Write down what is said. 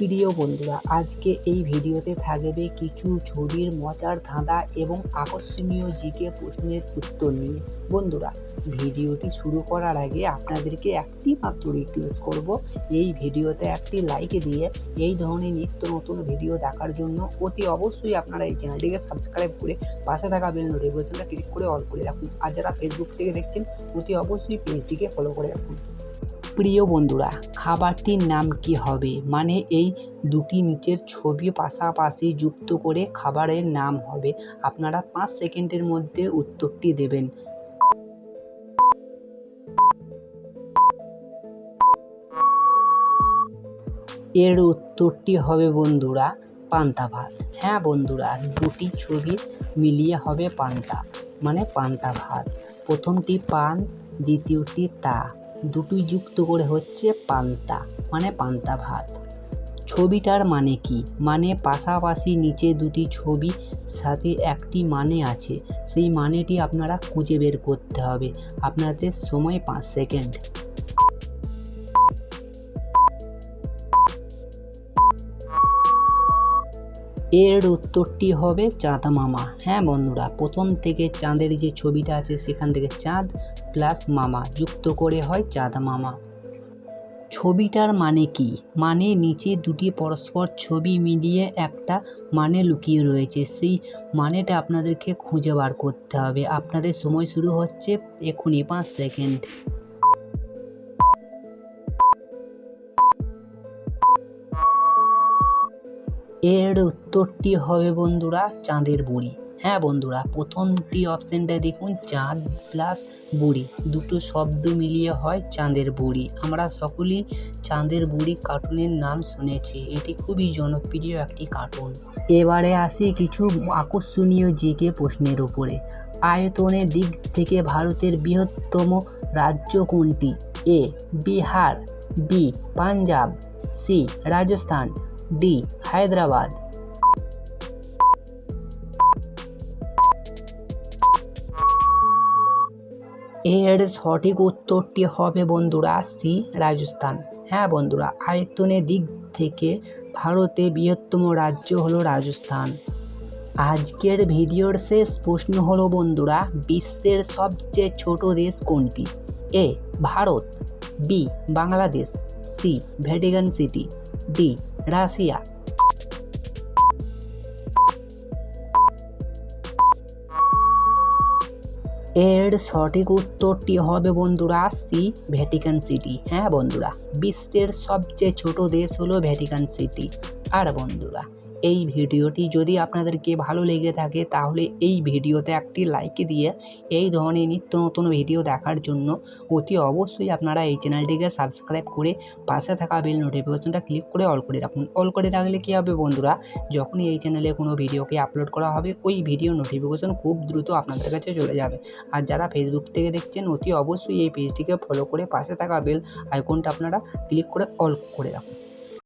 প্রিয় বন্ধুরা, আজকে এই ভিডিওতে থাকবে কিছু ছবির মজার ধাঁধা এবং আকর্ষণীয় জিকে প্রশ্নের উত্তর নিয়ে। বন্ধুরা, ভিডিওটি শুরু করার আগে আপনাদেরকে একটি মাত্র রিকোয়েস্ট করব, এই ভিডিওতে একটি লাইক দিয়ে এই ধরনের নিত্য নতুন ভিডিও দেখার জন্য অতি অবশ্যই আপনারা এই চ্যানেলটিকে সাবস্ক্রাইব করে পাশে থাকা বেল নোটিফিকেশনটা ক্লিক করে অল করে রাখুন। আর যারা ফেসবুক থেকে দেখছেন অতি অবশ্যই পেজটিকে ফলো করে রাখুন। প্রিয় বন্ধুরা, খাবারটির নাম কি হবে? মানে এই দুটি নিচের ছবি পাশাপাশি যুক্ত করে খাবারের নাম হবে। আপনারা 5 সেকেন্ডের মধ্যে উত্তরটি দেবেন। এর উত্তরটি হবে বন্ধুরা পান্তা ভাত। হ্যাঁ বন্ধুরা, দুটি ছবি মিলিয়ে হবে পান্তা, মানে পান্তা ভাত। প্রথমটি পান, দ্বিতীয়টি তা, দুটোই যুক্ত করে হচ্ছে পান্তা, মানে পান্তা ভাত। ছবিটার মানে কি? মানে পাশাপাশি নিচে দুটি ছবি সাথে একটি মানে আছে, সেই মানেটি আপনারা খুঁজে বের করতে হবে। আপনাদের সময় 5 সেকেন্ড। এর উত্তরটি হবে চাঁদ মামা। হ্যাঁ বন্ধুরা, প্রথম থেকে চাঁদের যে ছবিটা আছে সেখান থেকে চাঁদ প্লাস মামা যুক্ত করে হয় চাঁদ মামা। ছবিটার মানে কি? মানে নিচে দুটি পরস্পর ছবি মিলিয়ে একটা মানে লুকিয়ে রয়েছে, সেই মানেটা আপনাদেরকে খুঁজে বার করতে হবে। আপনাদের সময় শুরু হচ্ছে এখনই, 5 সেকেন্ড। এর উত্তরটি হবে বন্ধুরা চাঁদের বুড়ি। হ্যাঁ বন্ধুরা, প্রথমটি অপশানটা দেখুন, চাঁদ প্লাস বুড়ি, দুটো শব্দ মিলিয়ে হয় চাঁদের বুড়ি। আমরা সকলেই চাঁদের বুড়ি কার্টুনের নাম শুনেছি, এটি খুবই জনপ্রিয় একটি কার্টুন। এবারে আসি কিছু আকর্ষণীয় জিকে প্রশ্নের উপরে। আয়তনের দিক থেকে ভারতের বৃহত্তম রাজ্য কোনটি? A Bihar, B Punjab, C Rajasthan, D Hyderabad. এর সঠিক উত্তরটি হবে বন্ধুরা সি রাজস্থান। হ্যাঁ বন্ধুরা, আয়তনের দিক থেকে ভারতে বৃহত্তম রাজ্য হলো রাজস্থান। আজকের ভিডিওর শেষ প্রশ্ন হলো বন্ধুরা, বিশ্বের সবচেয়ে ছোট দেশ কোনটি? A Bharat, B Bangladesh, C Vatican City, D Russia. এর সঠিক উত্তরটি হবে বন্ধুরা সি ভ্যাটিকান সিটি। হ্যাঁ বন্ধুরা, বিশ্বের সবচেয়ে ছোট দেশ হলো ভ্যাটিকান সিটি। আর বন্ধুরা, এই ভিডিওটি যদি আপনাদেরকে ভালো লেগে থাকে তাহলে এই ভিডিওতে একটি লাইক দিয়ে এই ধরনের নিত্য নতুন ভিডিও দেখার জন্য অতি অবশ্যই আপনারা এই চ্যানেলটিকে সাবস্ক্রাইব করে পাশে থাকা বেল নোটিফিকেশনটা ক্লিক করে অল করে রাখুন। অল করে রাখলে কী হবে বন্ধুরা, যখনই এই চ্যানেলে কোনো ভিডিওকে আপলোড করা হবে ওই ভিডিও নোটিফিকেশন খুব দ্রুত আপনাদের কাছে চলে যাবে। আর যারা ফেসবুক থেকে দেখছেন অতি অবশ্যই এই পেজটিকে ফলো করে পাশে থাকা বেল আইকনটা আপনারা ক্লিক করে অল করে রাখুন।